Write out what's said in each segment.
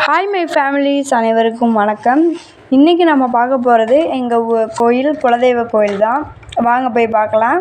Hi my families அனைவருக்கும் வணக்கம். இன்றைக்கி நம்ம பார்க்க போகிறது எங்கள் கோயில் குலதெய்வ கோயில் தான். வாங்க போய் பார்க்கலாம்.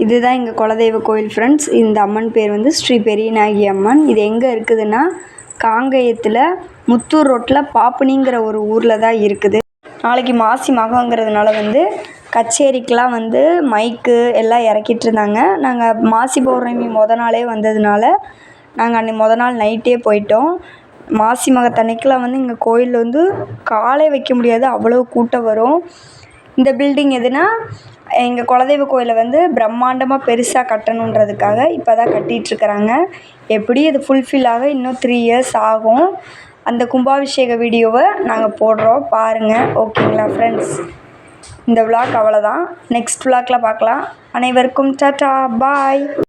இதுதான் எங்கள் குலதெய்வ கோயில் ஃப்ரெண்ட்ஸ். இந்த அம்மன் பேர் வந்து ஸ்ரீ பெரியநாயகி அம்மன். இது எங்கே இருக்குதுன்னா காங்கேயத்தில் முத்தூர் ரோட்டில் பாப்புனிங்கிற ஒரு ஊரில் தான் இருக்குது. நாளைக்கு மாசி மகங்கிறதுனால வந்து கச்சேரிக்கெலாம் வந்து மைக்கு எல்லாம் இறக்கிட்டு இருந்தாங்க. நாங்கள் மாசி பௌர்ணமி நாளே வந்ததுனால நாங்கள் அன்றைக்கி நாள் நைட்டே போயிட்டோம். மாசி மகத்தன்னைக்கெலாம் வந்து இங்கே கோயிலில் வந்து காலே வைக்க முடியாது, அவ்வளோ கூட்டம் வரும். இந்த பில்டிங் எதுனா எங்கள் குலதெய்வ கோயிலை வந்து பிரம்மாண்டமாக பெருசாக கட்டணுன்றதுக்காக இப்போ தான் கட்டிகிட்ருக்குறாங்க. எப்படி இது ஃபுல்ஃபில் ஆக இன்னும் 3 இயர்ஸ் ஆகும். அந்த கும்பாபிஷேக வீடியோவை நாங்கள் போடுறோம், பாருங்கள். ஓகேங்களா ஃப்ரெண்ட்ஸ், இந்த விளாக் அவ்வளோதான். நெக்ஸ்ட் விளாக்கில் பார்க்கலாம். அனைவருக்கும் டாடா, பாய்.